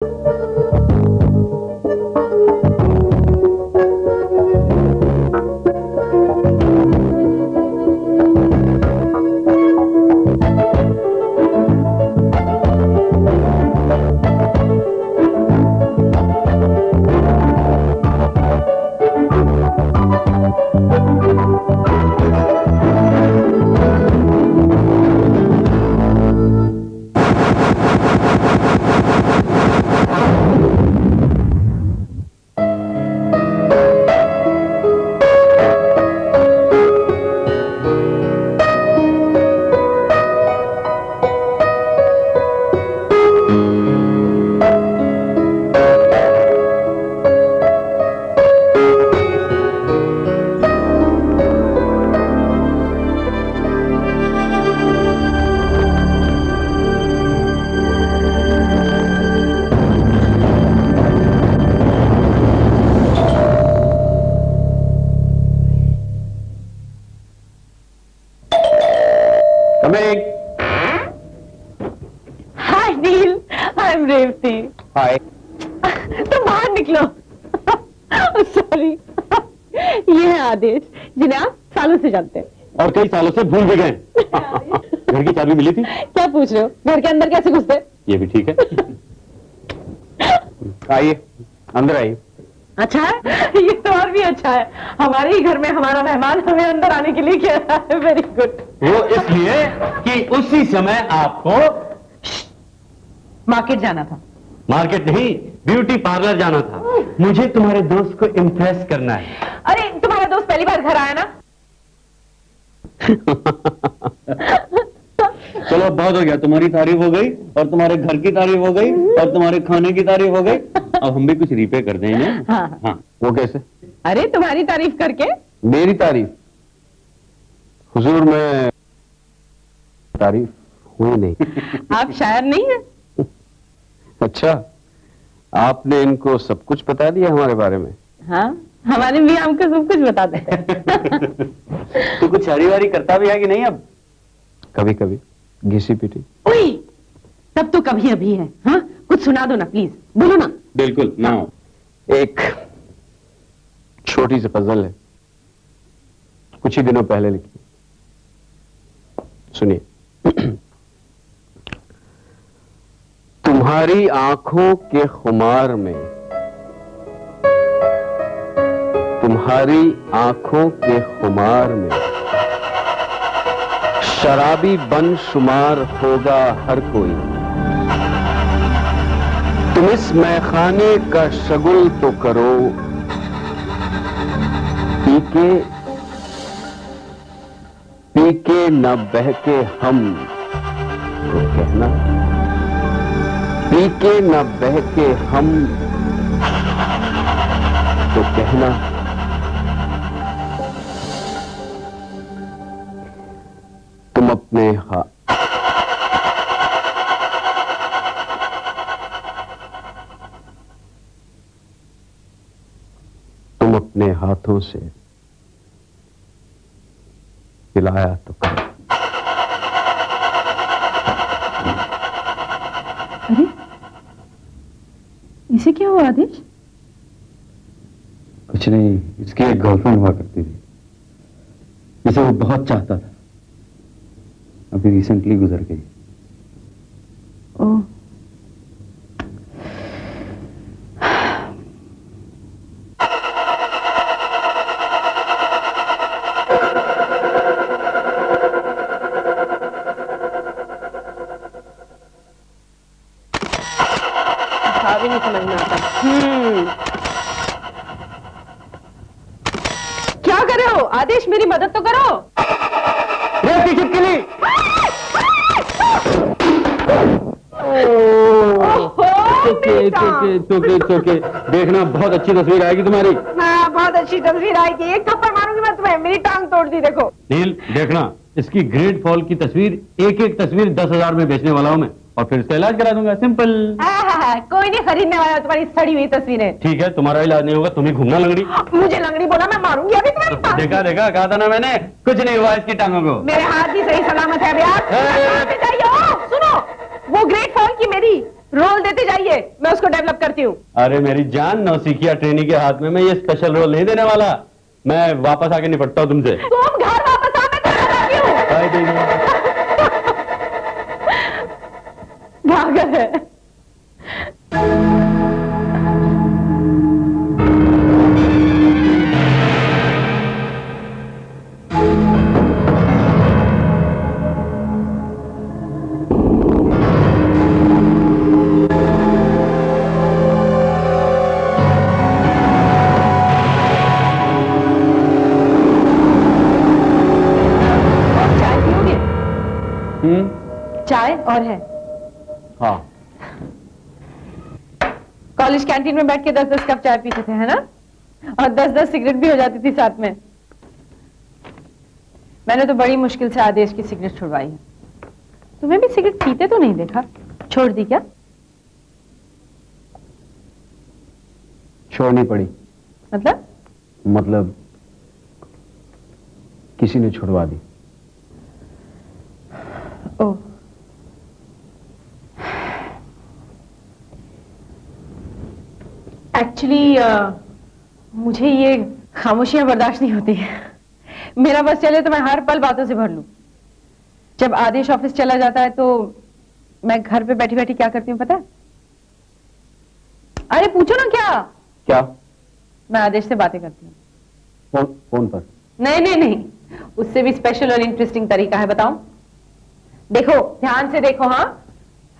Hi nil, I am Revati. हाय। तो बाहर निकलो। सॉरी। ये है आदेश, जिन्हें आप सालों से जानते हैं और कई सालों से भूल भी गए। घर की चाबी मिली थी? क्या पूछ रहे हो? घर के अंदर कैसे घुसते? ये भी ठीक है। आइए, अंदर आइए। अच्छा है, ये तो और भी अच्छा है। हमारे ही घर में हमारा मेहमान हमें अंदर आने के लिए कह रहा है। Very good. वो इसलिए कि उसी समय आपको मार्केट जाना था। मार्केट नहीं, ब्यूटी पार्लर जाना था। मुझे तुम्हारे दोस्त को इम्प्रेस करना है। अरे तुम्हारा दोस्त पहली बार घर आया ना। चलो बहुत हो गया, तुम्हारी तारीफ हो गई और तुम्हारे घर की तारीफ हो गई और तुम्हारे खाने की तारीफ हो गई। अब हम भी कुछ रिपे कर देंगे। हाँ। हाँ, वो कैसे? अरे तुम्हारी तारीफ करके। मेरी तारीफ? हुजूर, मैं तारीफ हुई नहीं। आप शायर नहीं है? अच्छा, आपने इनको सब कुछ बता दिया हमारे बारे में? हाँ, हमारे भी हमको सब कुछ बता दे। तो कुछ शादी वारी करता भी है कि नहीं अब? कभी कभी घिसी पिटी। ओए, तब तो कभी अभी है। हाँ, कुछ सुना दो ना प्लीज, बोलो ना। बिल्कुल ना। एक छोटी सी पजल है, कुछ ही दिनों पहले लिखी। सुनिए। तुम्हारी आंखों के खुमार में, तुम्हारी आंखों के खुमार में शराबी बन शुमार होगा हर कोई। तुम इस मैखाने का शगुल तो करो, पीके पीके न बहके हम तो कहना, पीके न बहके हम तो कहना। तुम अपने तुम अपने हाथों से पिलाया तो करो। अरे इसे क्या हुआ आदेश? कुछ नहीं, इसकी एक गर्लफ्रेंड हुआ करती थी, जिसे वो बहुत चाहता था। अभी रिसेंटली गुजर गई। ओह, भी नहीं समझ में आता। क्या कर रहे हो आदेश? मेरी मदद तो करो। देखना, बहुत अच्छी तस्वीर आएगी तुम्हारी। हाँ, बहुत अच्छी तस्वीर आएगी। एक थप्पड़ मारूंगी मैं तुम्हें, मेरी टांग तोड़ दी। देखो नील, देखना, इसकी ग्रेट फॉल की तस्वीर, एक एक तस्वीर 10,000 में बेचने वाला हूं मैं, और फिर इसका इलाज करा दूंगा। सिंपल। कोई नहीं खरीदने वाला तुम्हारी सड़ी हुई तस्वीरें। ठीक है, तुम्हारा इलाज नहीं होगा, तुम्हें घूमना लंगड़ी। मुझे लंगड़ी बोला, मैं मारूंगी अभी तुम्हारी टांग। देखा देखा, कहा था ना मैंने, कुछ नहीं हुआ इसकी टांगों को। मेरे हाथ भी सही सलामत है। अभी आप जाइए। सुनो, वो ग्रेट फॉल की मेरी रोल देते जाइए, मैं उसको डेवलप करती हूँ। अरे मेरी जान, नौसिखिया ट्रेनी के हाथ में मैं ये स्पेशल रोल नहीं देने वाला। मैं वापस आके निपटता हूँ तुमसे। तुम घर वापस आ, मैं तुम्हें बताती हूँ। बाय दीदी। पागल है। चाय पियोगे? चाय और है? हाँ। कॉलेज कैंटीन में बैठ के 10-10 कप चाय पीते थे, है ना? और 10-10 सिगरेट भी हो जाती थी साथ में। मैंने तो बड़ी मुश्किल से आदेश की सिगरेट छुड़वाई है। तुम्हें भी सिगरेट पीते तो नहीं देखा, छोड़ दी क्या? छोड़नी पड़ी। मतलब किसी ने छुड़वा दी। ओह, एक्चुअली मुझे ये खामोशियां बर्दाश्त नहीं होती है। मेरा बस चले तो मैं हर पल बातों से भर लूं। जब आदेश ऑफिस चला जाता है तो मैं घर पे बैठी बैठी क्या करती हूँ पता है? अरे पूछो ना क्या? क्या? मैं आदेश से बातें करती हूँ। फोन पर? नहीं नहीं नहीं, उससे भी स्पेशल और इंटरेस्टिंग तरीका है, बताऊं? देखो, ध्यान से देखो। हाँ,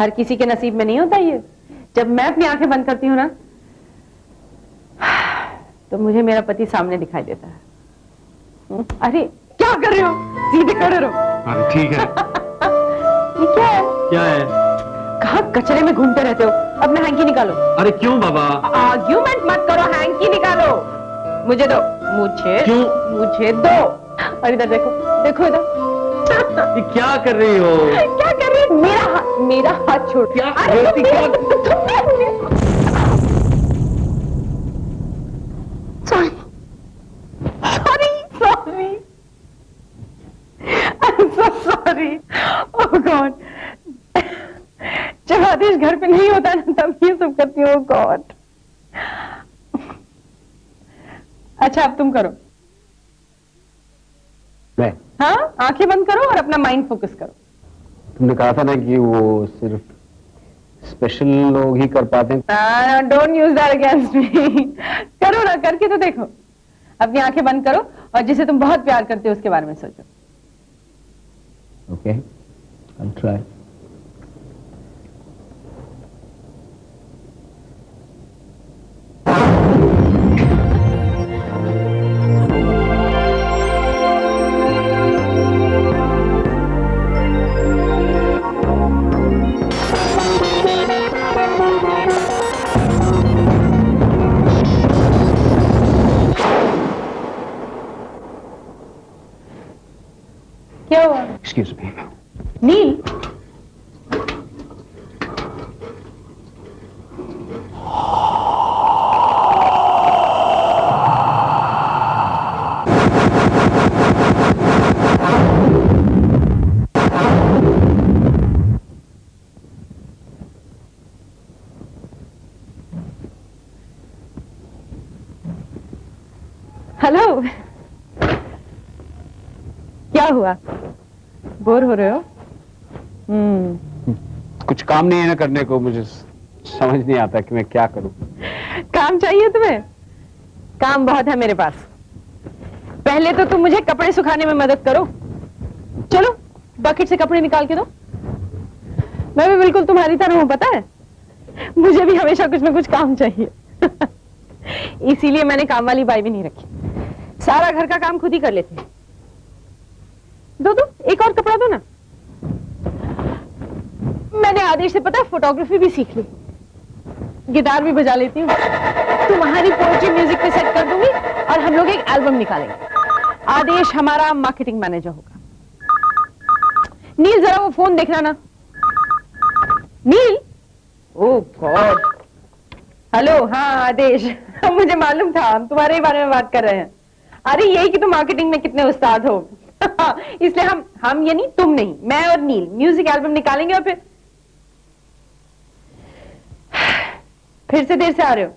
हर किसी के नसीब में नहीं होता ये। जब मैं अपनी आंखें बंद करती हूँ ना, तो मुझे मेरा पति सामने दिखाई देता है। अरे क्या कर रहे हो? सीधे खड़े रहो। अरे ठीक है। ये क्या है? क्या है? कहाँ कचरे में घूमते रहते हो? अपना हैंकी निकालो। अरे क्यों बाबा? आर्ग्यूमेंट मत करो, हैंकी निकालो। मुझे दो। मुझे क्यों? मुझे दो। और इधर देखो, देखो इधर। ये क्या कर रही हो? क्या कर रही हो? मेरा हाथ छोड़। क्या? अरे sorry, I am so sorry. Oh God, जब आदेश घर पे नहीं होता ना तब ये सब करती हूँ। गॉड। अच्छा अब तुम करो। मैं? हाँ, आंखें बंद करो और अपना माइंड फोकस करो। तुमने कहा था ना कि वो सिर्फ स्पेशल लोग ही कर पाते हैं। Don't use that against me. करो ना, करके तो देखो। अपनी आंखें बंद करो और जिसे तुम बहुत प्यार करते हो उसके बारे में सोचो। Okay, I will try. क्या हुआ? Excuse me. नील, हेलो। क्या हुआ? बोर हो रहे हो? कुछ काम नहीं है ना करने को, मुझे समझ नहीं आता कि मैं क्या करूं। काम चाहिए तुम्हें? काम बहुत है मेरे पास। पहले तो तुम मुझे कपड़े सुखाने में मदद करो। चलो बकेट से कपड़े निकाल के दो। मैं भी बिल्कुल तुम्हारी तरह हूं, पता है? मुझे भी हमेशा कुछ ना कुछ काम चाहिए। इसीलिए मैंने काम वाली बाई भी नहीं रखी। सारा घर का काम खुद ही कर लेते हैं। दो दो, एक और कपड़ा दो ना। मैंने आदेश से पता फोटोग्राफी भी सीख ली, गिटार भी बजा लेती हूँ। तुम्हारी पोएट्री म्यूजिक पे सेट कर दूंगी और हम लोग एक एल्बम निकालेंगे। आदेश हमारा मार्केटिंग मैनेजर होगा। नील जरा वो फोन देखना ना। नील, ओह गॉड। हेलो, हाँ आदेश। मुझे मालूम था हम तुम्हारे ही बारे में बात कर रहे हैं। अरे यही कि तुम मार्केटिंग में कितने उस्ताद हो। इसलिए हम ये नहीं, तुम नहीं, मैं और नील म्यूजिक एल्बम निकालेंगे और फिर फिर से देर से आ रहे हो?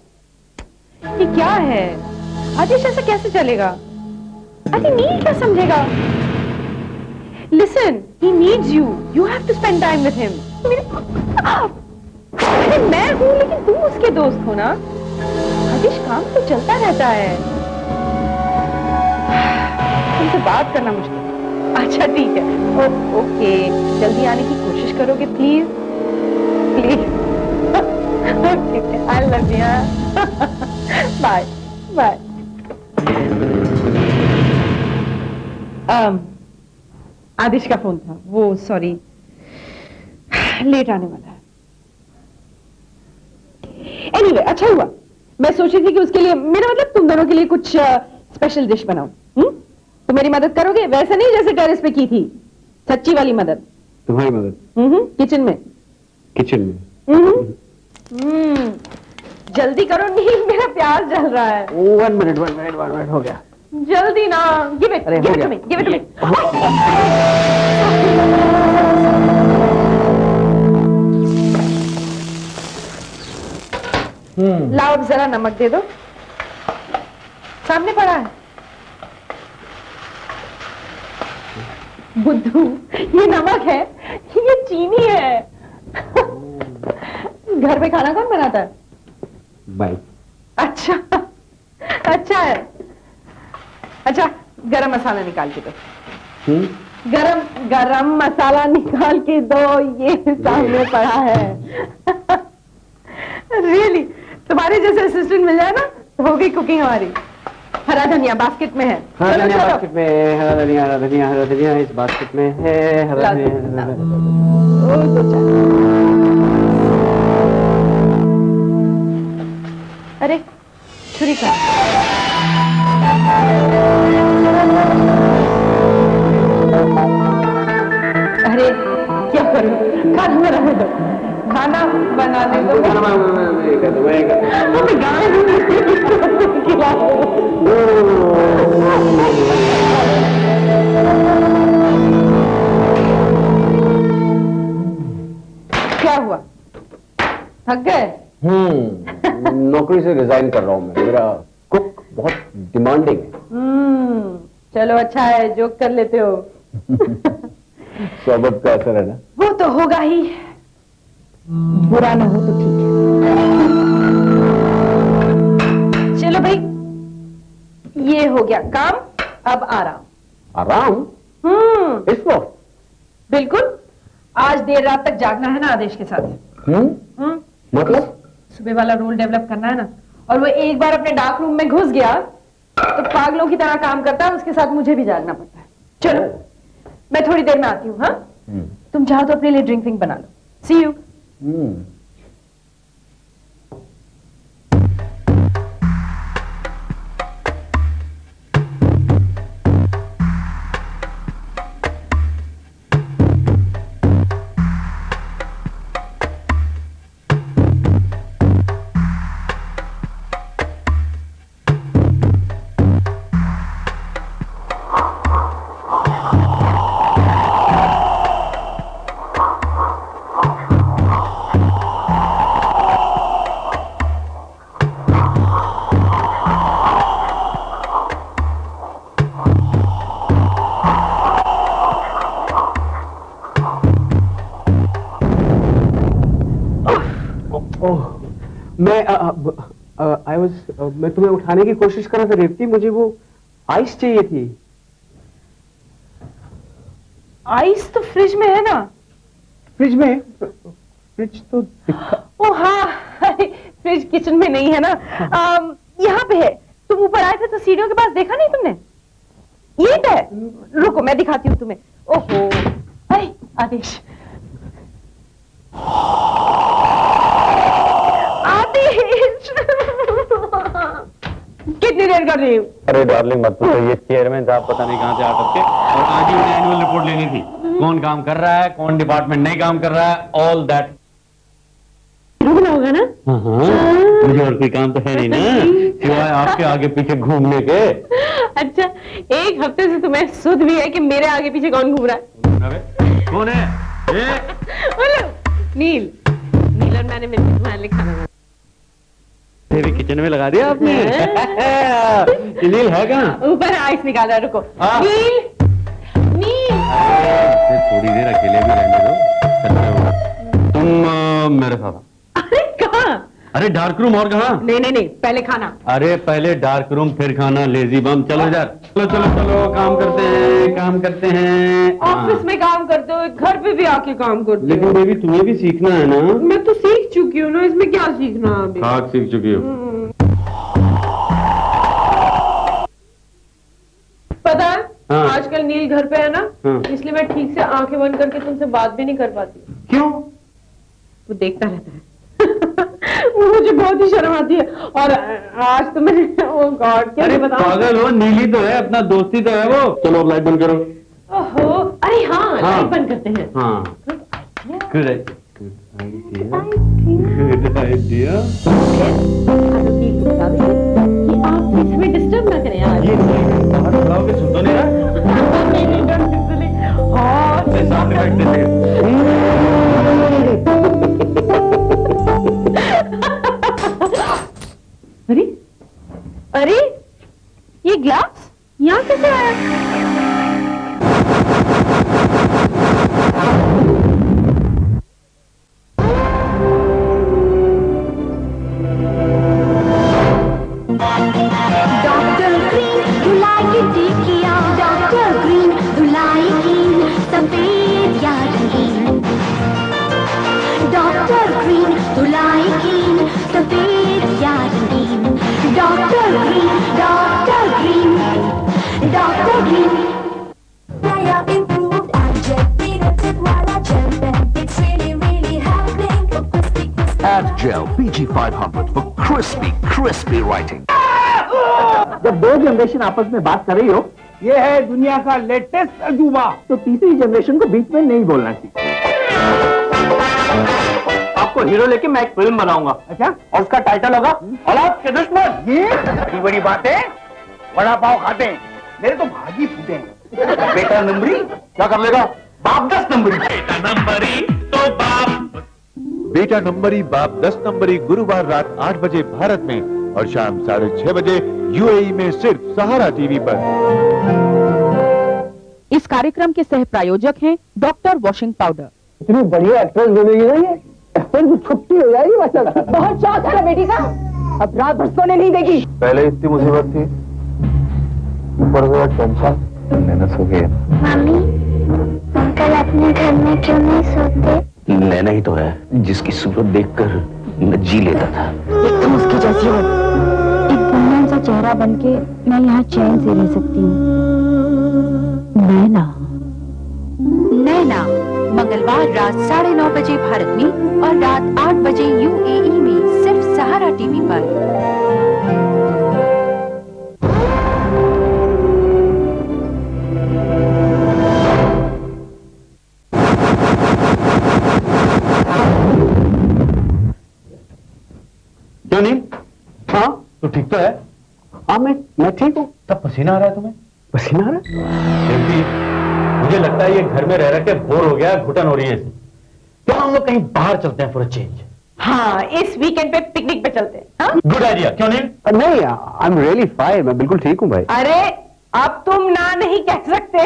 ये क्या है आदिश, ऐसा कैसे चलेगा? अरे नील क्या समझेगा? Listen, he needs you, you have to spend time with him. अरे मैं हूं लेकिन तुम उसके दोस्त हो ना। आदिश काम तो चलता रहता है, तुमसे बात करना मुश्किल। अच्छा ठीक है, ओके, जल्दी आने की कोशिश करोगे please? Please. Okay, I love you. Bye bye. Aadish का फोन था, वो सॉरी लेट आने वाला है। एनीवे, अच्छा हुआ, मैं सोच रही थी कि उसके लिए, मेरा मतलब तुम दोनों के लिए कुछ स्पेशल डिश बनाऊं। तो मेरी मदद करोगे? वैसे नहीं जैसे टेरेस पे की थी, सच्ची वाली मदद। तुम्हारी मदद? किचन में। किचन में? जल्दी करो, नहीं मेरा प्यार जल रहा है। 1 मिनट हो गया। जल्दी ना, गिव इट, अरे हो गया। Give it to me. लाओ, अब जरा नमक दे दो, सामने पड़ा है। बुद्धू, ये नमक है, ये चीनी है। घर में खाना कौन बनाता है? बाय। अच्छा, अच्छा है। अच्छा, गरम मसाला निकाल के दो। गरम मसाला निकाल के दो, ये सामने पड़ा है। रियली, तुम्हारे जैसे असिस्टेंट मिल जाए ना तो हो गई कुकिंग हमारी। हरा धनिया बास्केट में है। हरा धनिया बास्केट में है, हरा धनिया इस बास्केट में है, हरा धनिया। अरे छुरी का। अरे क्या करूं, खाना बनाने दो, खाना बनाने दो। गाय क्या हुआ, थक गए? नौकरी से रिजाइन कर रहा हूँ मैं, मेरा कुक बहुत डिमांडिंग है। चलो अच्छा है, जोक कर लेते हो। सोबत का असर है ना। वो तो होगा ही, बुरा ना हो तो ठीक है। चलो भाई, ये हो गया काम, अब आराम। आराम? इस वक्त? बिल्कुल, आज देर रात तक जागना है ना आदेश के साथ। मतलब? सुबह वाला रोल डेवलप करना है ना, और वो एक बार अपने डार्क रूम में घुस गया तो पागलों की तरह काम करता है, उसके साथ मुझे भी जागना पड़ता है। चलो मैं थोड़ी देर में आती हूँ। हाँ, तुम चाहो तो अपने लिए ड्रिंक विंक बना लो। सी यू। मैं तुम्हें उठाने की कोशिश कर रहा था रेवती, मुझे वो आइस चाहिए थी। आइस तो फ्रिज में है ना। फ्रिज में? फ्रिज तो दिखा। ओ हाँ, फ्रिज किचन में नहीं है ना, यहाँ पे है। तुम ऊपर आए थे तो सीढ़ियों के पास देखा नहीं तुमने? ये है, रुको मैं दिखाती हूँ तुम्हें। ओहो, अरे आदेश, कितनी देर कर रही हूँ? अरे डार्लिंग मत पूछो, ये चेयरमैन साहब पता नहीं कहाँ से अटक के, और आज ही उन्हें एनुअल रिपोर्ट लेनी थी। कौन काम कर रहा है, कौन डिपार्टमेंट नहीं काम कर रहा है, ऑल दैट रुकना होगा ना। मुझे और कोई काम तो है नहीं ना, सिवाय आपके आगे पीछे घूमने के। अच्छा, एक हफ्ते से तुम्हें सुध भी है कि मेरे आगे पीछे कौन घूम रहा है? कौन है? नील, नील और मैंने मिलकर तुम्हारे लिए खाना बनाया। भी किचन में लगा दिया आपने। नील है कहाँ? ऊपर आइस निकाला, रुको। हाँ। नील, नील। अरे, थोड़ी देर अकेले भी रहने दो। चलते हो। तुम मेरे साथ। अरे कहाँ? अरे डार्क रूम और कहाँ? नहीं नहीं नहीं, पहले खाना। अरे पहले डार्क रूम फिर खाना, लेजी बम। चलो इधर, चलो चलो चलो, काम करते हैं, काम करते हैं। ऑफिस में काम करते हो, घर पे भी आके काम करते हो। लेकिन बेबी तुम्हें भी सीखना है ना। मैं तो सीख चुकी हूँ ना, इसमें क्या सीखना है अभी? खाक सीख चुकी हो। पता है, हाँ। आजकल नील घर पे है ना, हाँ। इसलिए मैं ठीक से आंखें बंद करके तुमसे बात भी नहीं कर पाती। क्यों? वो देखता रहता है। मुझे बहुत ही शर्म आती है। और आज तो मैंने ओ गॉड क्या अरे बताऊं। पागल हो, नीली तो है, अपना दोस्ती तो है वो। चलो अब लाइट बंद करो। ओहो, अरे हाँ, हाँ। लाइट बंद करते हैं। हाँ, गुड आइडिया। ये आप प्लीज हमें डिस्टर्ब ना करें यार। ये बाहर खड़ा होकर सुन तो नहीं रहा? हाँ, मैं सामने बैठते थे। अरे अरे, ये ग्लास यहाँ कैसे आया? डॉक्टर ग्रीन धुलाई की टिकिया, डॉक्टर ग्रीन धुलाई की सफेद या रंगीन, डॉक्टर ग्रीन धुलाई की सफेद या रंगीन, doctor green, doctor green, doctor green. नया improved antibiotic वाला gel pen, it's really helping crispy Add Gel PG500 for crispy writing. जब दो जनरेशन आपस में बात कर रही हो, ये है दुनिया का लेटेस्ट अजूबा, तो तीसरी जनरेशन को बीच में नहीं बोलना चाहिए। आपको हीरो लेके मैं एक फिल्म बनाऊंगा। अच्छा, और उसका टाइटल होगा औलाद के दुश्मन। ये बड़ी बड़ी बातें, वड़ा पाव खाते हैं, मेरे तो भाजी फूटे हैं। बेटा नंबरी क्या कर लेगा? बाप 10 नंबरी। बेटा नंबरी तो बाप। बेटा नंबरी बाप 10 नंबरी गुरुवार रात 8 बजे भारत में और शाम 6:30 बजे यूएई में सिर्फ सहारा टीवी पर। इस कार्यक्रम के सह प्रायोजक हैं डॉक्टर वॉशिंग पाउडर। इतनी बढ़िया एक्ट्रेस बनेगी ना ये, फिर तो छुट्टी हो जाएगी माशाल्लाह। बहुत शौक है ना बेटी का, अब रात भर सोने नहीं देगी। पहले इतनी मुसीबत थी, ऊपर से टेंशन, मैंने सो गया। मम्मी, अंकल अपने घर में क्यों नहीं सोते? नैना ही तो है जिसकी सूरत देखकर मैं जी लेता था। एकदम उसकी जैसी हो, एक बुनियाद सा चेहरा बनके मैं यहाँ चैन से रह सकती हूँ। नैना। नैना मंगलवार रात 9:30 बजे भारत में और रात 8 बजे यूएई में सिर्फ सहारा टीवी पर। क्यों नहीं? हाँ तो ठीक तो है। हाँ मैं ठीक हूँ। तब पसीना आ रहा है तुम्हें? पसीना आ रहा है? मुझे लगता है ये घर में रह रह के बोर हो गया, घुटन हो रही है। तो हम लोग कहीं बाहर चलते हैं फॉर अ चेंज। हाँ, इस वीकेंड पे पिकनिक पे चलते हैं। हाँ? गुड आइडिया, क्यों नहीं? नहीं, आई एम रियली फाइन, मैं बिल्कुल ठीक हूँ भाई। अरे अब तुम ना नहीं कह सकते,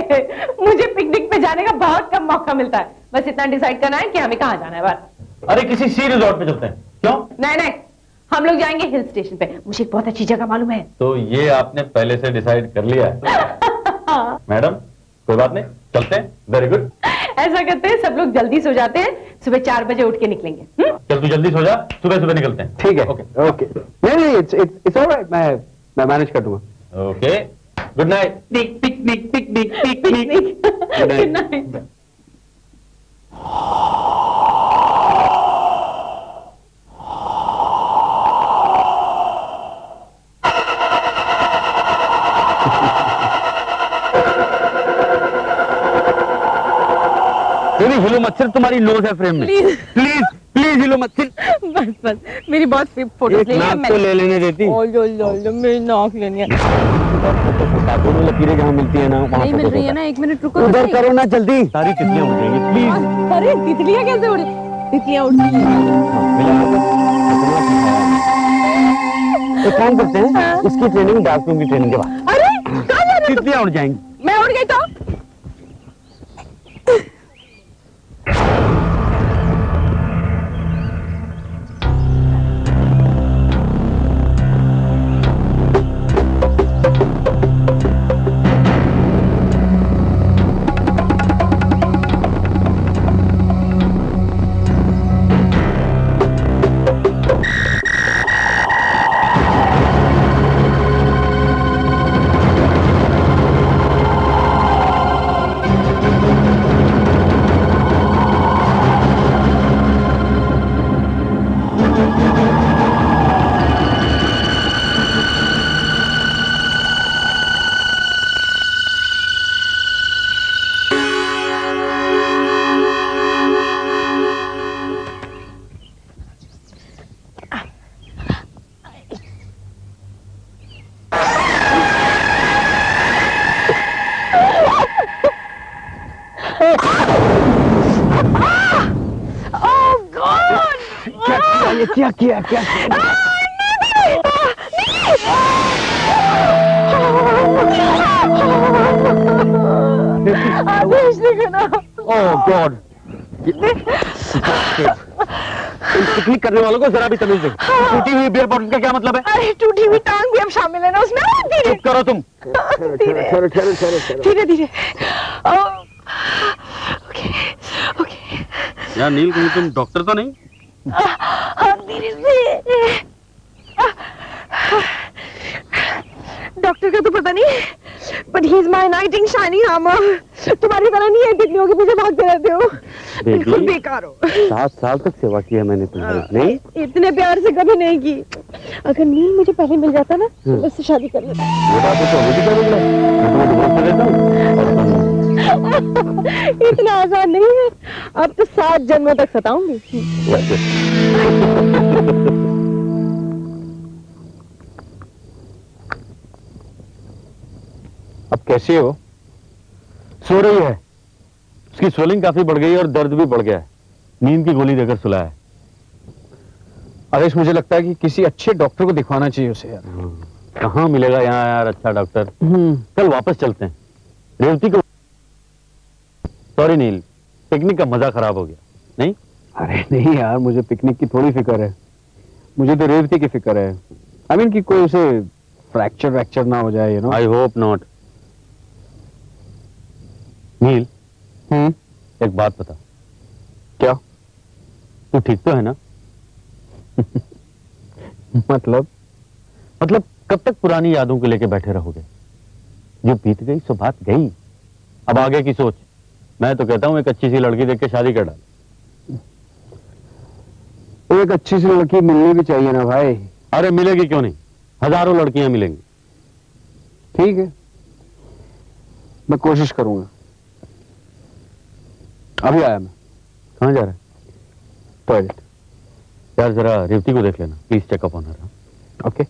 मुझे पिकनिक पे जाने का बहुत कम मौका मिलता है। बस इतना डिसाइड करना है कि हमें कहाँ जाना है बस। अरे किसी सी रिजॉर्ट पे चलते हैं, क्यों? नहीं नहीं, हम लोग जाएंगे हिल स्टेशन पे, मुझे एक बहुत अच्छी जगह मालूम है। तो ये आपने पहले से डिसाइड कर लिया है? मैडम कोई बात नहीं, चलते हैं। Very good. ऐसा करते हैं, सब लोग जल्दी सो जाते हैं, सुबह 4 बजे उठ के निकलेंगे। चल तू जल्दी सो जा, सुबह सुबह निकलते हैं। ठीक है, ओके ओके। नहीं, इट्स ऑलराइट, मैं मैनेज कर दूंगा। Okay, good night. Picnic picnic picnic. Good night. हिलो मत, सिर्फ तुम्हारी नोज है फ्रेम में। प्लीज प्लीज प्लीज हिलो मत। बस बस, मेरी बहुत फोटो एक नाक तो ले लेने देती। मेरी नाक लेनी है। दोनों लकीरें जहाँ मिलती है ना वहाँ नहीं मिल रही है ना, 1 मिनट रुको। उधर करो ना जल्दी। सारी तितलियां उड़ जाएंगी, प्लीज। अरे तितलियां कैसे उड़ी? तितलियां उड़ती हैं। मिला एक काम करते हैं, इसकी ट्रेनिंग डार्क रूम की ट्रेनिंग के बाद। अरे कहाँ जा रहे हो तितलियां उड़ जाएंगी। तुम? मैं उड़ गई तो क्या किया क्या किया? आदेश लिखना। ओह गॉड, पिकनिक करने वालों को जरा भी तमीज दो। टूटी हुई बियर बॉटल का क्या मतलब है? अरे टूटी हुई टांग भी अब शामिल है ना उसमें। धीरे चुप करो तुम। धीरे धीरे। Okay okay. यार नील, कहीं तुम डॉक्टर तो नहीं? धीरे से। डॉक्टर का तो पता नहीं, but he is my night in shining armour. तुम्हारी तरह नहीं है तितलियों के पीछे भागते रहते हो, बिल्कुल बेकार हो। 7 साल तक सेवा की है मैंने तुम्हारी। नहीं, इतने प्यार से कभी नहीं की। अगर नील मुझे पहले मिल जाता ना तो मैं उससे शादी कर लेता। वो बात तो मुझे क्या बोल रहा है? मैं तुम्हें डिवोर्स कर देता हूँ। इतना आसान नहीं है, अब तो 7 जन्मों तक सताऊंगी। अब कैसी हो? सो रही है। उसकी स्वेलिंग काफी बढ़ गई है और दर्द भी बढ़ गया है। नींद की गोली देकर सुलाया है। आदेश, मुझे लगता है कि किसी अच्छे डॉक्टर को दिखवाना चाहिए उसे यार। कहाँ मिलेगा यहाँ यार अच्छा डॉक्टर? कल वापस चलते हैं। रेवती को सॉरी नील, पिकनिक का मजा खराब हो गया। नहीं? अरे नहीं यार, मुझे पिकनिक की थोड़ी फिक्र है, मुझे तो रेवती की फिक्र है। आई मीन कि कोई उसे फ्रैक्चर ना हो जाए, you know. I hope not. Neel, एक बात बता। क्या? तू ठीक तो है ना? मतलब कब तक पुरानी यादों को लेके बैठे रहोगे? जो बीत गई सो बात गई, अब आगे की सोच। मैं तो कहता हूं एक अच्छी सी लड़की देख के शादी कर डाल। तो एक अच्छी सी लड़की मिलनी भी चाहिए ना भाई। अरे मिलेगी क्यों नहीं, हजारों लड़कियां मिलेंगी। ठीक है, मैं कोशिश करूंगा। अभी आया मैं। कहां जा रहा है? टॉयलेट। यार जरा रेवती को देख लेना please, checkup on her. Okay.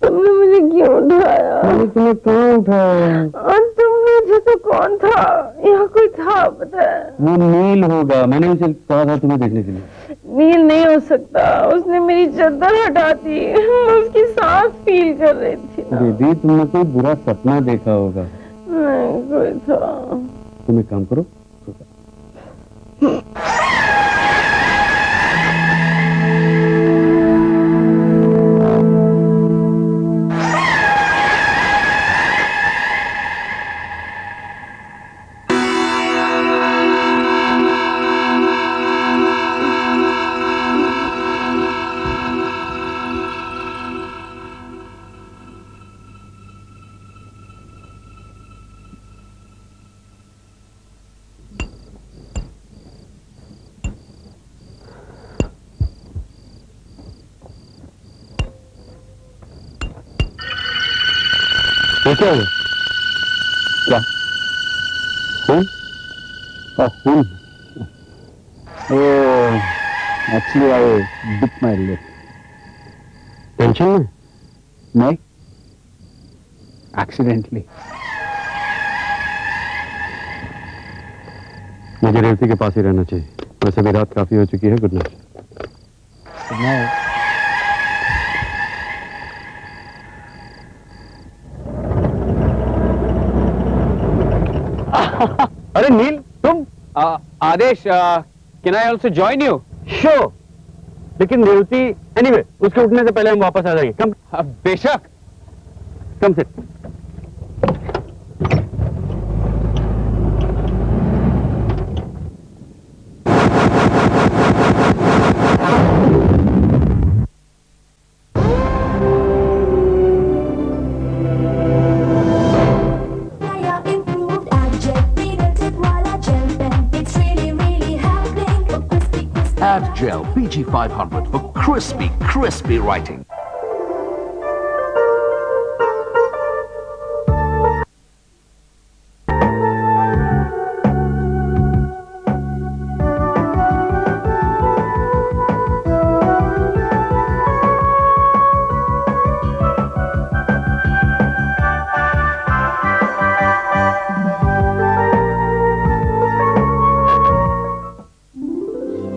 तुमने मुझे क्यों उठाया? तुम्हें कहाँ उठाया? और तुमने जैसे कौन था? यहाँ कोई था पता है? वो नील होगा, मैंने उसे कहा था तुम्हें देखने के लिए। नील नहीं हो सकता, उसने मेरी चादर हटा दी, मैं उसकी सांस फील कर रही थी ना। दीदी तुमने कोई बुरा सपना देखा होगा। नहीं कोई था। तुम एक काम करो, ये क्या हुआ? क्या खून? खून? Actually I bit my lip. Tension में? नहीं, एक्सीडेंटली। मुझे रेवती के पास ही रहना चाहिए। वैसे भी रात काफी हो चुकी है। Good night. Good night. अरे नील, तुम? Aadesh, can I also join you? Sure, लेकिन रेवती एनीवे उसके उठने से पहले हम वापस आ जाएंगे। कम बेशक। कम से Naya improved abject peanut wala gel pen. It's really, really happening. Crispy, crispy. Add Gel BG 500 for crispy, crispy writing.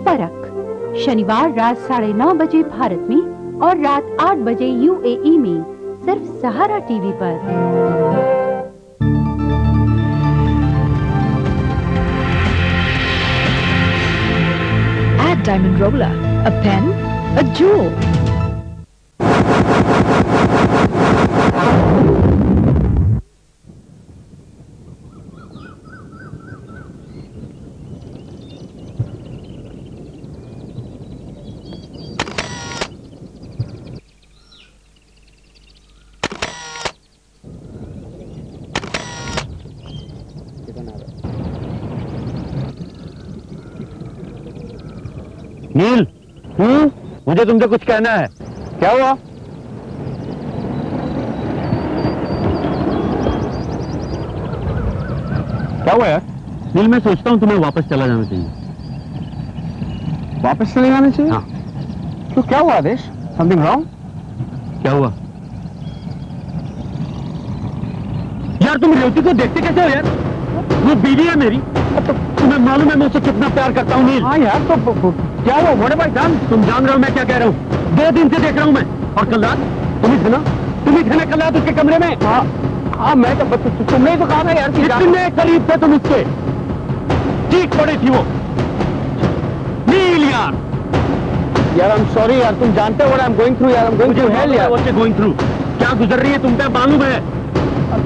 परख शनिवार रात 9:30 बजे भारत में और रात 8 बजे यूएई में सिर्फ सहारा टीवी पर। Add diamond roller, a pen, a jewel. नील, मुझे तुमसे कुछ कहना है। क्या हुआ? क्या हुआ यार? नील, मैं सोचता हूँ तुम्हें वापस चला जाना चाहिए। वापस चले जाना चाहिए? हाँ। तो क्या हुआ आदेश? Something wrong? क्या हुआ? यार तुम रेवती को देखते कैसे हो यार? वो बीवी है मेरी। तुम्हें मालूम है मैं उससे कितना प्यार करता हूँ नील। हाँ यार, तो क्या हुआ? What have I done? तुम जान रहे हो मैं क्या कह रहा हूँ? 2 दिन से देख रहा हूँ मैं। और कल रात तुम ही थे ना कल रात उसके कमरे में? हाँ मैं तो तुमने ही तो कहा था यार कि कितने करीब थे तुम उसके? ठीक पड़ी थी वो। नील यार, यार आई एम सॉरी यार, तुम जानते हो what I am going through यार। I am going through hell यार। What you going through? क्या गुजर रही है तुम पे मालूम है?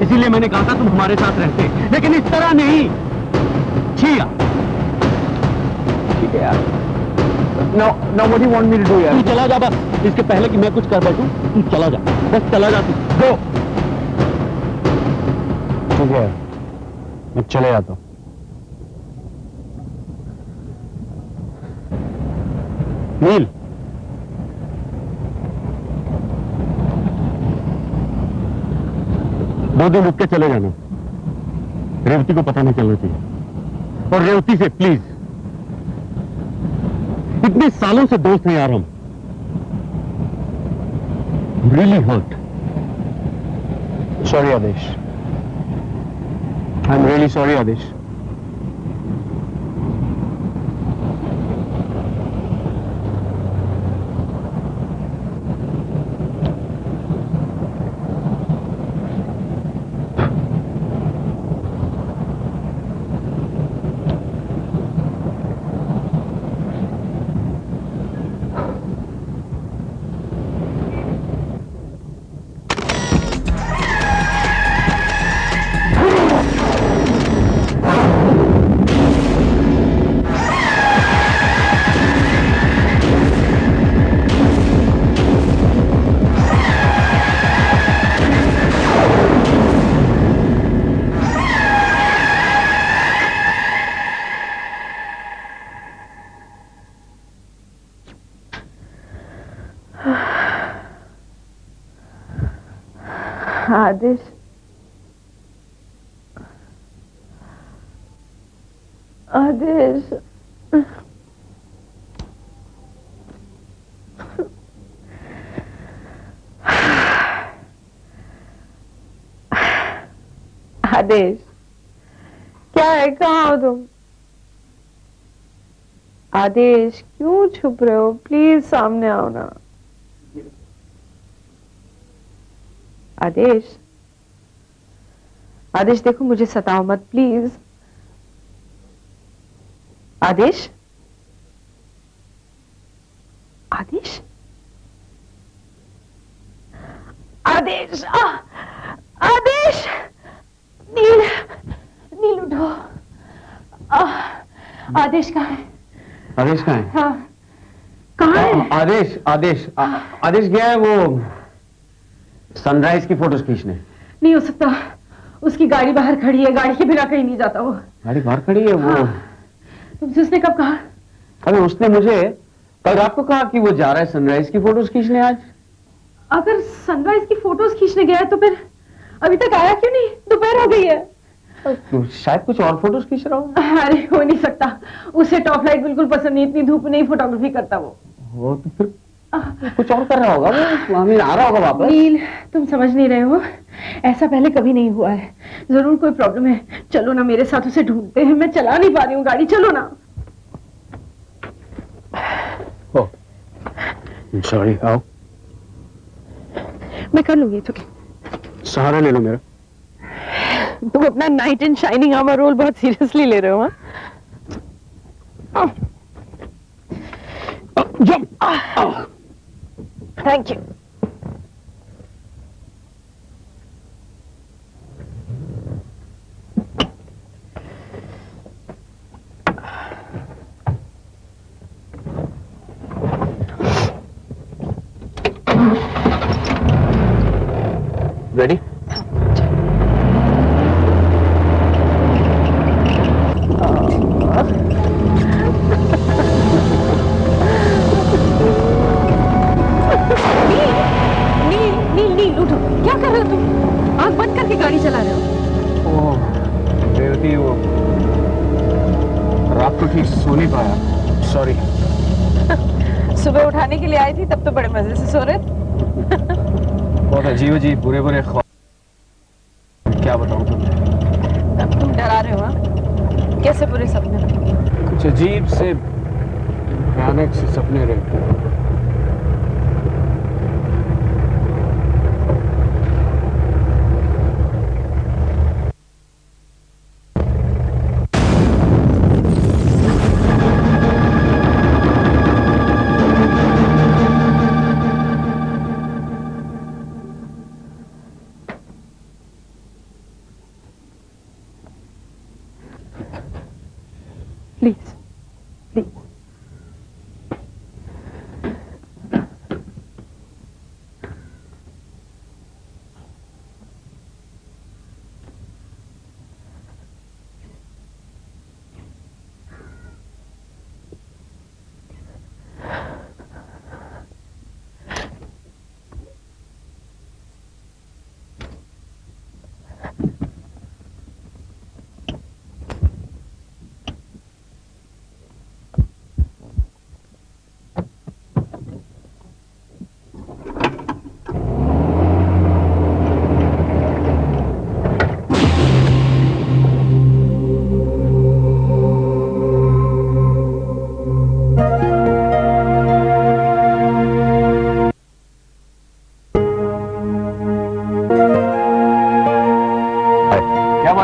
इसीलिए मैंने कहा था तुम हमारे साथ रहते, लेकिन इस तरह नहीं। छी यार। ठीक है यार। No what do you want me to do यार? तू चला जा बस, इसके पहले कि मैं कुछ कर बैठूं। तू चला जा, बस चला जा तू। गो। ठीक है, मैं चले जाता हूँ। नील, दो दिन रुक के चले जाना। रेवती को पता नहीं चलना चाहिए। और रेवती से प्लीज, इतने सालों से दोस्त हैं यार हम। Really hurt. Sorry Aadesh, I am really sorry Aadesh, Aadesh, Aadesh, क्या है, कहाँ हो तुम? आदेश, क्यों छुप रहे हो? प्लीज सामने आओ ना। आदेश, आदेश देखो, मुझे सताओ मत प्लीज। आदेश, आदेश, आदेश, आदेश, नील, नील उठो। आदेश कहाँ है? आदेश कहाँ है? हाँ, कहाँ है? आदेश आदेश आदेश गया है वो सनराइज की फोटोज खींचने। नहीं हो सकता, उसकी गाड़ी बाहर खड़ी है, गाड़ी के बिना कहीं नहीं जाता वो। गाड़ी बाहर खड़ी है वो? तुमसे उसने कब कहा? अरे उसने मुझे कल रात को कहा कि वो जा रहा है सनराइज की फोटोज खींचने आज। अगर सनराइज की फोटोज खींचने गया है तो फिर अभी तक आया क्यों नहीं? दोपहर हो गई है। तो शायद कुछ और फोटोज खींच रहा हो। अरे हो नहीं सकता, उसे टॉप लाइट बिल्कुल पसंद नहीं, इतनी धूप में नहीं फोटोग्राफी करता वो। तो फिर कुछ और कर रहा होगा वो, हमें आ रहा होगा वापस। नील, तुम समझ नहीं रहे हो, ऐसा पहले कभी नहीं हुआ है। जरूर कोई प्रॉब्लम है। चलो ना मेरे साथ, उसे ढूंढते हैं। मैं चला नहीं पा रही हूँ गाड़ी, चलो ना। सॉरी, आओ। मैं कर लूंगी, तो सहारा ले लो मेरा। तुम अपना knight in shining armour role बहुत सीरियसली ले रहे हो। Thank you. रेडी? नील उठो, क्या कर रहे हो तुम? आंख बंद करके गाड़ी चला रहे हो। ओह रेवती, वो रात को ठीक सो नहीं पाया, सॉरी। सुबह उठाने के लिए आई थी, तब तो बड़े मजे से सो रहे थे। बहुत अजीब अजीब बुरे बुरे ख्वाब, क्या बताऊं तुम्हें। अब तुम डरा रहे हो? हाँ? कैसे बुरे सपने? कुछ अजीब से भयानक से सपने रहते हैं। Please, please.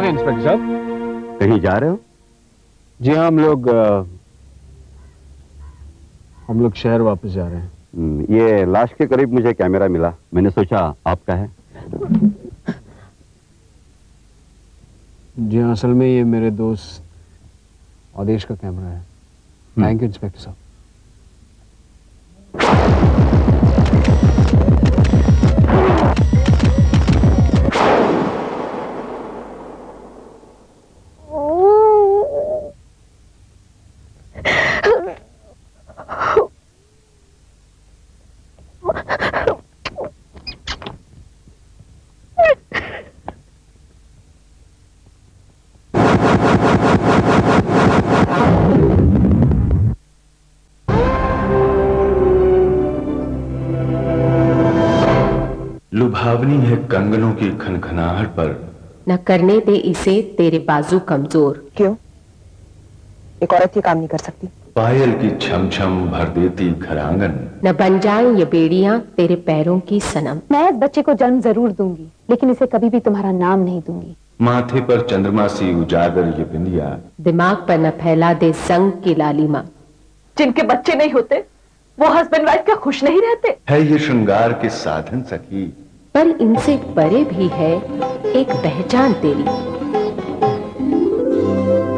इंस्पेक्टर साहब, कहीं जा रहे हो? जी हाँ, हम लोग शहर वापस जा रहे हैं। ये लाश के करीब मुझे कैमरा मिला, मैंने सोचा आपका है। जी हाँ, असल में ये मेरे दोस्त आदेश का कैमरा है। थैंक यू इंस्पेक्टर साहब। सुहावनी है कंगनों की खनखनाहट पर, न करने दे इसे तेरे बाजू कमजोर। क्यों? एक औरत ये काम नहीं कर सकती? पायल की छम छम भर देती घर आंगन। न बन जाएं ये बेड़ियां तेरे पैरों की सनम। मैं इस बच्चे को जन्म जरूर दूंगी, लेकिन इसे कभी भी तुम्हारा नाम नहीं दूंगी। माथे पर चंद्रमा सी उजागर ये बिंदिया, दिमाग पर न फैला दे संग की लालिमा। जिनके बच्चे नहीं होते वो हस्बैंड वाइफ क्या खुश नहीं रहते? है ये श्रृंगार के साधन सखी, पर इनसे परे भी है एक पहचान तेरी।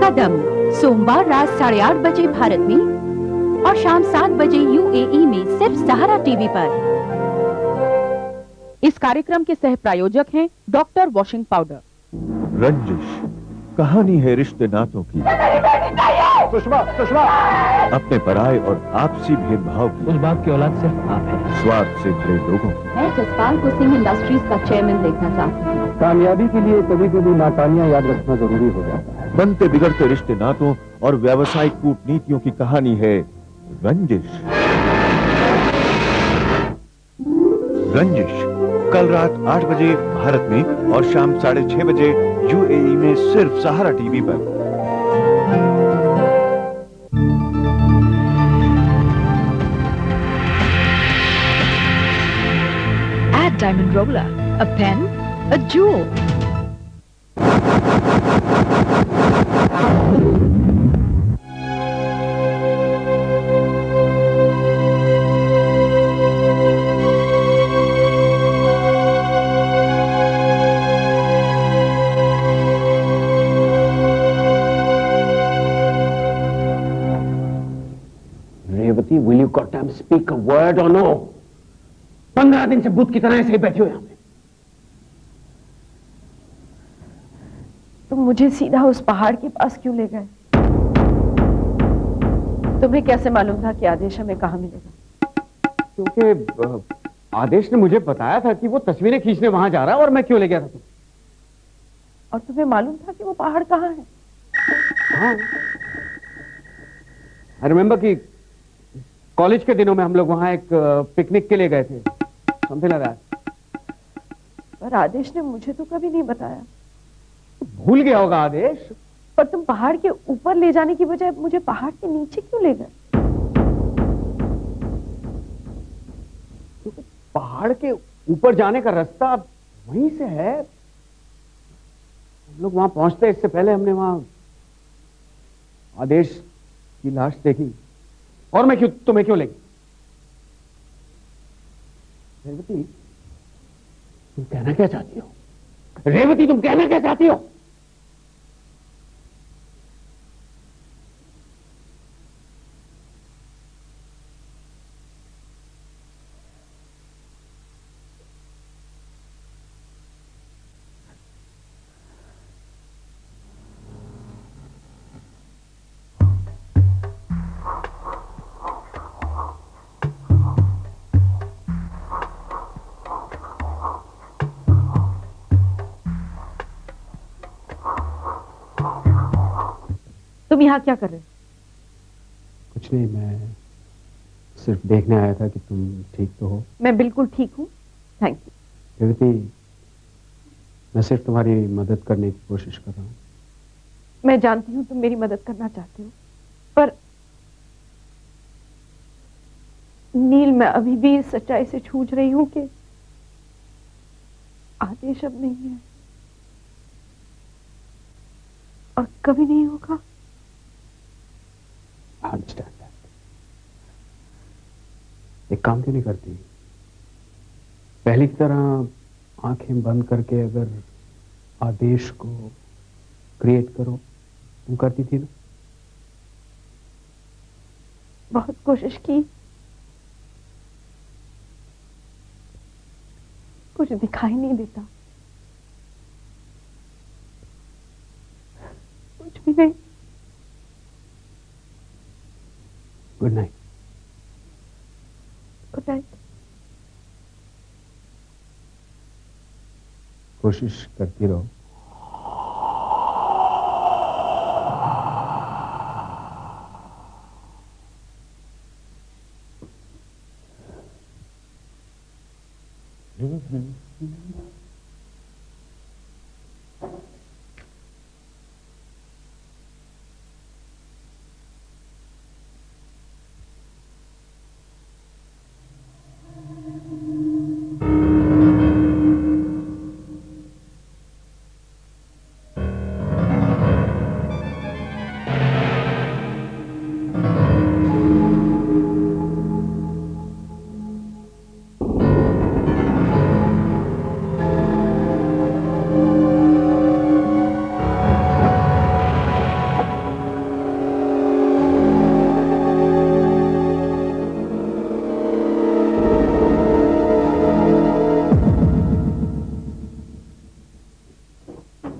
कदम सोमवार रात 8:30 बजे भारत में और शाम 7 बजे यूएई में सिर्फ सहारा टीवी पर। इस कार्यक्रम के सह प्रायोजक हैं डॉक्टर वॉशिंग पाउडर। रंजिश कहानी है रिश्ते नातों की, सुषमा सुषमा, अपने पराये और आपसी भेदभाव की, उस बाप की औलाद सिर्फ आप है। स्वार्थ से भरे लोगों की। मैं जसपाल को सिंह इंडस्ट्रीज का चेयरमैन देखना चाहती हूँ। कामयाबी के लिए कभी कभी नाकामियां याद रखना जरूरी हो जाता है। बनते बिगड़ते रिश्ते नातों और व्यावसायिक कूटनीतियों की कहानी है रंजिश। रंजिश कल रात 8 बजे भारत में और शाम 6:30 बजे यूएई में सिर्फ सहारा टीवी पर। Add diamond roller, a pen, a jewel. Revathi, will you goddamn speak a word or no? 15 दिन से भूत की तरह ऐसे ही बैठे हो यहाँ पे। तुम मुझे सीधा उस पहाड़ के पास क्यों ले गए? तुम्हें कैसे मालूम था कि आदेश हमें कहाँ मिलेगा? क्योंकि आदेश ने मुझे बताया था कि वो तस्वीरें खींचने वहां जा रहा है और मैं क्यों ले गया था तुम? और तुम्हें मालूम था कि वो पहाड़ कहाँ है? हाँ, आई रिमेम्बर कि कॉलेज के दिनों में हम लोग वहां एक पिकनिक के लिए गए थे, समथिंग लाइक दैट। पर आदेश ने मुझे तो कभी नहीं बताया। भूल गया होगा आदेश। पर तुम पहाड़ के ऊपर ले जाने की बजाय मुझे पहाड़ के नीचे क्यों ले गए? क्योंकि पहाड़ के ऊपर जाने का रास्ता वहीं से है। हम लोग वहां पहुंचते इससे पहले हमने वहां आदेश की लाश देखी। और मैं तुम्हें क्यों ले गई? रेवती, तुम कहना क्या चाहती हो? रेवती, तुम कहना क्या चाहती हो? तुम यहाँ क्या कर रहे हो? कुछ नहीं, मैं सिर्फ देखने आया था कि तुम ठीक तो हो। मैं बिल्कुल ठीक हूँ, थैंक यू। रेवती, मैं सिर्फ तुम्हारी मदद करने की कोशिश कर रहा हूँ। मैं जानती हूँ तुम मेरी मदद करना चाहते हो, पर नील, मैं अभी भी इस सच्चाई से जूझ रही हूँ कि आदेश अब नहीं है और कभी नहीं होगा। Understand that. एक काम क्यों नहीं करती? पहली की तरह आंखें बंद करके अगर आदेश को क्रिएट करो, तुम करती थी ना? बहुत कोशिश की, कुछ दिखाई नहीं देता, कुछ भी नहीं। Good night. Good night. कोशिश करती रहो।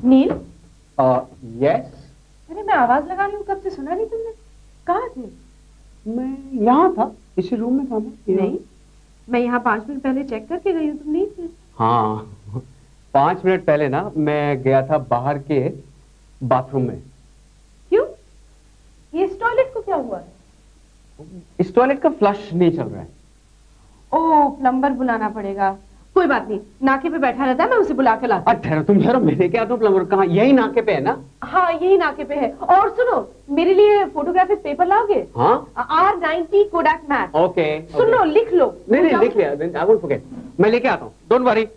नील, यस, अरे मैं आवाज लगा रही हूँ, कब से सुना नहीं तुमने? कहाँ थे? मैं यहाँ था, इसी रूम में था मैं। नहीं, मैं यहाँ 5 मिनट पहले चेक करके गई हूँ, तुम नहीं थे। हाँ, 5 मिनट पहले ना मैं गया था बाहर के बाथरूम में। क्यों? ये इस टॉयलेट को क्या हुआ है? इस टॉयलेट का फ्लश नहीं चल रहा है। ओह, प्लम्बर बुलाना पड़ेगा। कोई बात नहीं, नाके पे बैठा रहता है, मैं उसे बुला के लाती हूँ। ठहरो तुम, ठहरो, मैंने क्या तो प्लम्बर कहाँ? यही नाके पे है ना? हाँ, यही नाके पे है। और सुनो, मेरे लिए फोटोग्राफिक पेपर लाओगे? हाँ, R90 कोडैक मैट। ओके। सुन लो, लिख लो। नहीं, लिख लिया, आई वोंट फॉरगेट। मैं लेके आता हूँ, डोंट वरी।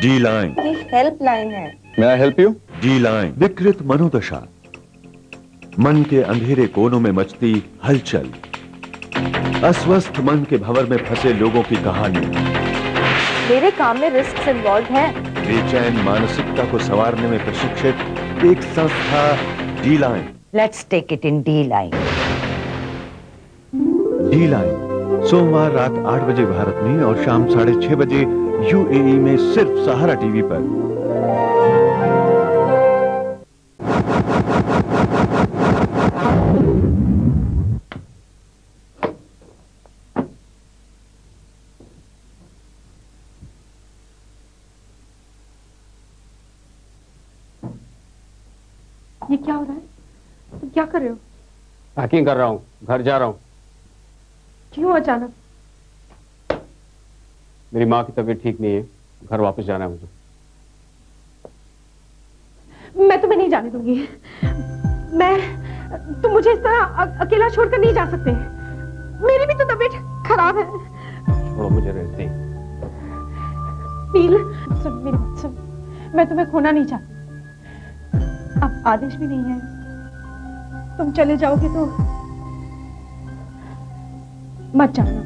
डी लाइन, ये हेल्प लाइन है। मैं I help you? D line, विकृत मनोदशा, मन के अंधेरे कोनों में मचती हलचल, अस्वस्थ मन के भंवर में फंसे लोगों की कहानी, मेरे काम में रिस्क इन्वॉल्व है। बेचैन मानसिकता को संवारने में प्रशिक्षित एक संस्था the line. Let's take it in the line. The line सोमवार रात 8 बजे भारत में और शाम 6:30 बजे यूएई में सिर्फ सहारा टीवी पर। ये क्या हो रहा है? तुम क्या कर रहे हो? पैकिंग कर रहा हूँ, घर जा रहा हूँ। क्यों अचानक? मेरी माँ की तबीयत ठीक नहीं है, घर वापस जाना है मुझे। मैं तुम्हें नहीं जाने दूंगी। तुम मुझे इस तरह अकेला छोड़कर नहीं जा सकते। मेरी भी तो तबीयत खराब है। छोड़ो मुझे, रहते ही। नील, सुन मेरी बात सुन, मैं तुम्हें खोना नहीं चाहती। अब आदेश भी नहीं है, तुम चले जाओगे तो मत जाना,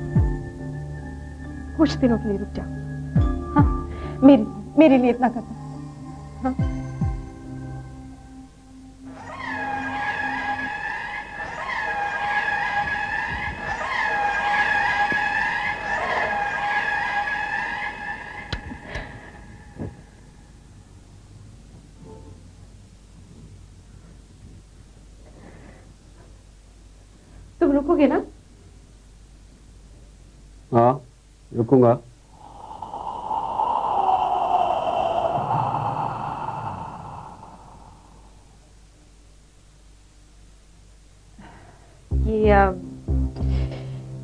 कुछ दिनों के लिए रुक जाओ। हाँ, मेरे लिए इतना करना। हाँ? तुम रुकोगे ना? हाँ, रुकूंगा।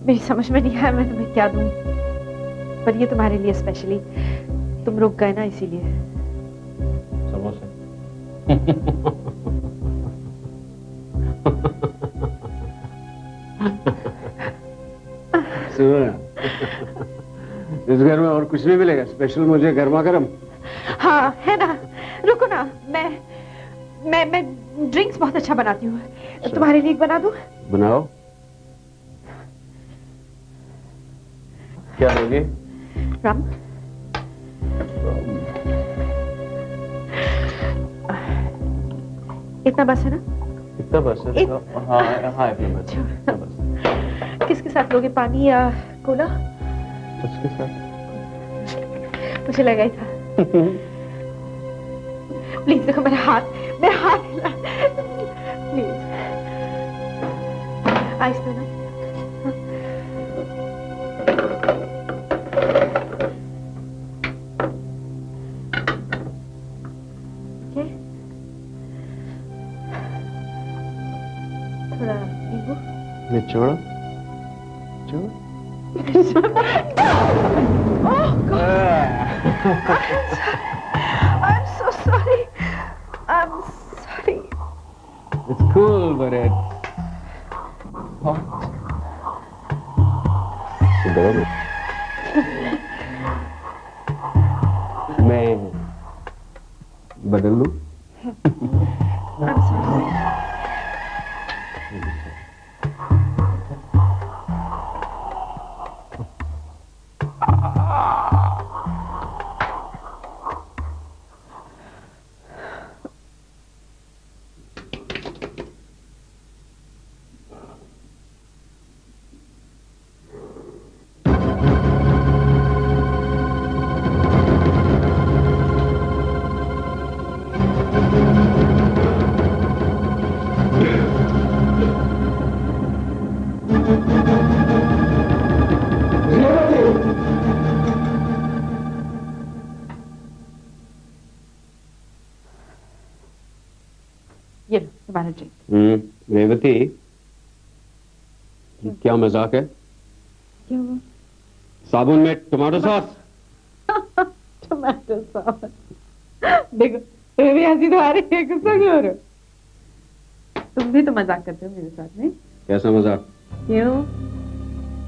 मेरी समझ में नहीं आया मैं तुम्हें क्या दूं, पर ये तुम्हारे लिए स्पेशली, तुम रुक गए ना इसीलिए। समोसे। सुनो ना, इस घर में और कुछ नहीं मिलेगा स्पेशल मुझे गर्मा गर्म? हाँ है ना, रुको ना, मैं ड्रिंक्स बहुत अच्छा बनाती हूँ, तुम्हारे लिए एक बना दूं? बनाओ। क्या लोगे? रम। इतना बस है ना? इतना बस है? हाँ हाँ इतना बस, इतना बस। किसके साथ लोगे, पानी या कोला? उसके साथ। मुझे लगा ही था। प्लीज देखो मेरा हाथ हिला, प्लीज। आइस दो ना। ओके, थोड़ा नींबू। निचोड़ निचोड़। Oh God! I'm so sorry. I'm sorry. It's cool, but it's hot. मैं बदल लूं? I'm sorry. ये लो तुम्हारा ड्रिंक। रेवती, क्या मजाक है? क्या हुआ? साबुन में टमाटो सॉस। Tomato sauce. देखो तुम्हें भी हंसी तो आ रही है, गुस्सा क्यों हो रहे हो? तुम भी तो मजाक करते हो मेरे साथ में। कैसा मजाक? क्यों?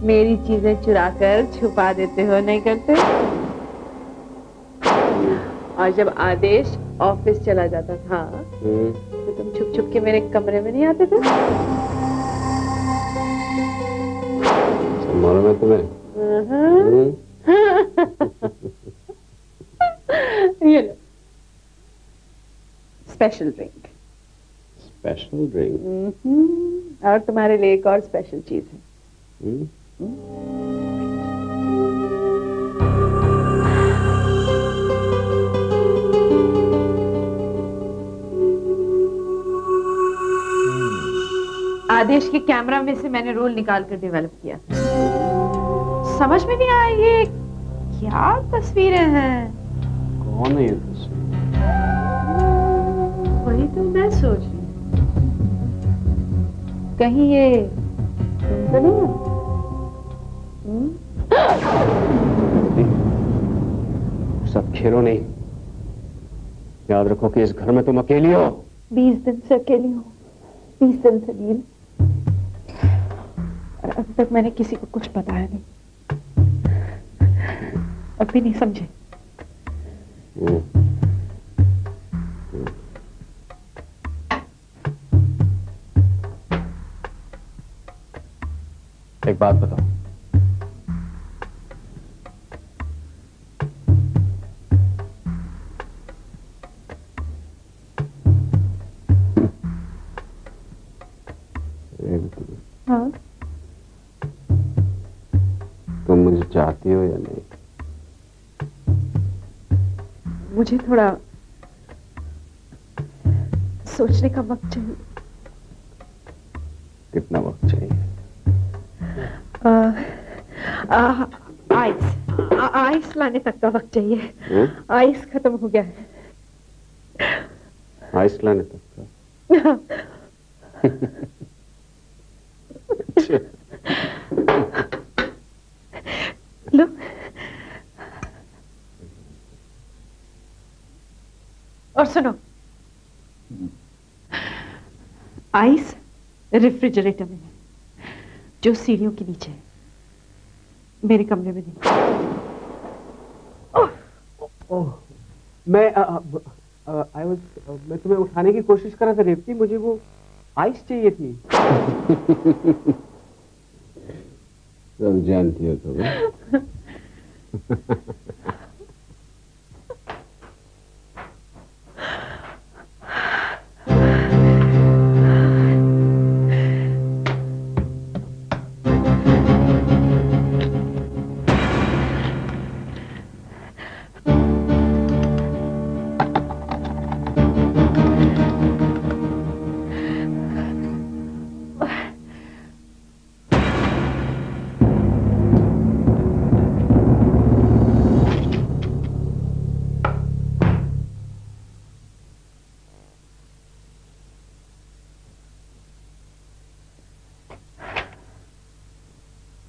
मेरी चीजें चुरा कर छुपा देते हो, नहीं करते? और जब आदेश ऑफिस चला जाता था तो तुम छुप छुप के मेरे कमरे में नहीं आते थे? मालूम है तुम्हें? ये लो स्पेशल ड्रिंक। Special drink? और तुम्हारे लिए एक और स्पेशल चीज है। आदेश के कैमरा में से मैंने रोल निकाल कर डेवलप किया। समझ में नहीं आया ये क्या तस्वीरें हैं। कौन है ये तस्वीर? वही तो मैं सोच रही हूँ, कहीं ये तुम तो नहीं है? सब खेलो नहीं, याद रखो कि इस घर में तुम अकेली हो। 20 दिन से अकेली हूँ, 20 दिन से नील, और अब तक मैंने किसी को कुछ बताया नहीं, अब भी नहीं समझे। एक बात बताओ, हाँ? तुम मुझे चाहती हो या नहीं? मुझे थोड़ा सोचने का वक्त चाहिए। कितना वक्त चाहिए? आइस लाने तक का वक्त चाहिए। आइस खत्म हो गया है। आइस लाने तक का? अच्छा। लो और सुनो, आइस रेफ्रिजरेटर में है, जो सीढ़ियों के नीचे है, मेरे कमरे में नहीं। ओह, मैं तुम्हें उठाने की कोशिश कर रहा था रेवती, मुझे वो आइस चाहिए थी। सब जानती हो तो।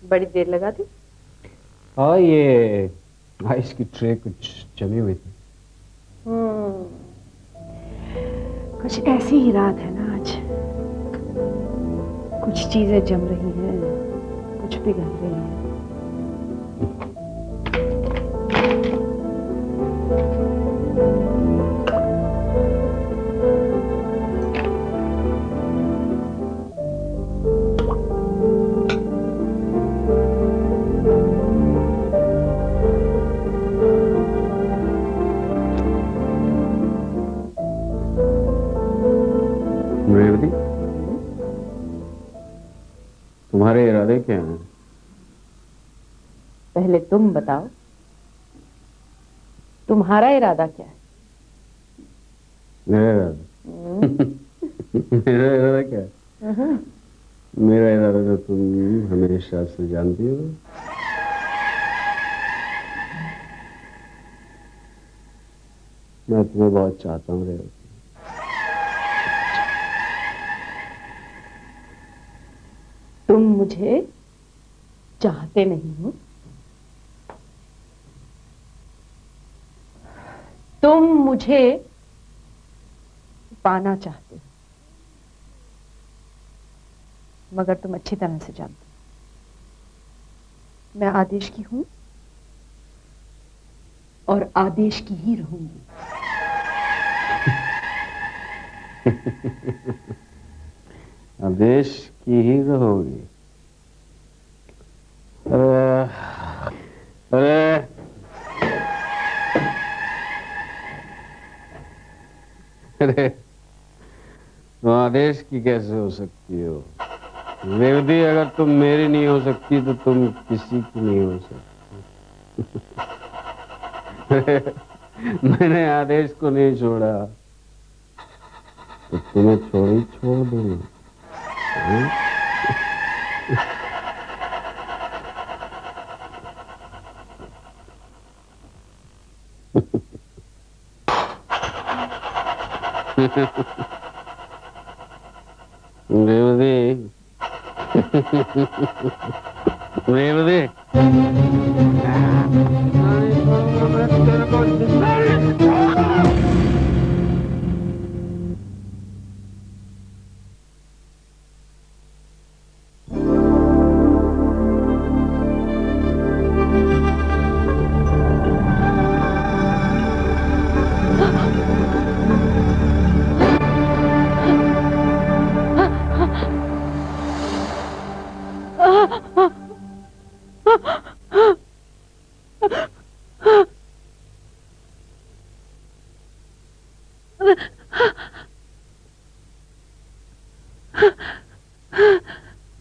बड़ी देर लगा दी। हाँ, ये आइस की ट्रे कुछ जमी हुई थी। कुछ ऐसी ही रात है ना आज, कुछ चीजें जम रही हैं, कुछ पिघल रही हैं। रेवती, तुम्हारे इरादे क्या हैं? पहले तुम बताओ, तुम्हारा इरादा क्या है? मेरा इरादा मेरा इरादा क्या है? मेरा इरादा तो तुम हमेशा से जानती हो। मैं तुम्हें बहुत चाहता हूँ रेवती। तुम मुझे चाहते नहीं हो, तुम मुझे पाना चाहते हो, मगर तुम अच्छी तरह से जानते हो मैं आदेश की हूं और आदेश की ही रहूंगी। आदेश की ही रहोगी। अरे अरे, तुम आदेश की कैसे हो सकती हो रेवती? अगर तुम मेरी नहीं हो सकती तो तुम किसी की नहीं हो सकती। मैंने आदेश को नहीं छोड़ा तो तुम्हें छोड़ दूंगा। रेवती, रेवती,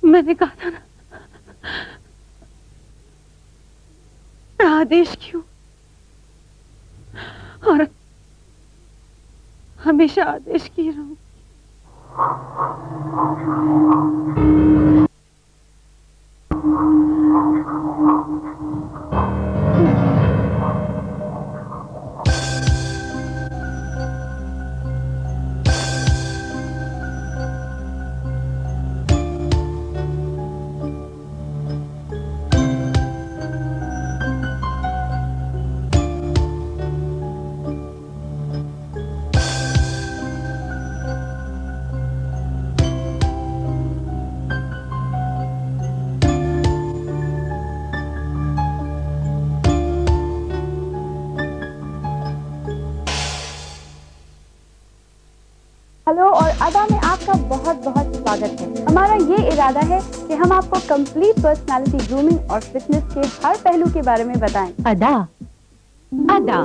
मैंने कहा था ना, मैं आदेश क्यों और हमेशा आदेश की रहूं। हेलो और अदा में आपका बहुत बहुत स्वागत है। हमारा ये इरादा है कि हम आपको कंप्लीट पर्सनालिटी ग्रूमिंग और फिटनेस के हर पहलू के बारे में बताएं। अदा अदा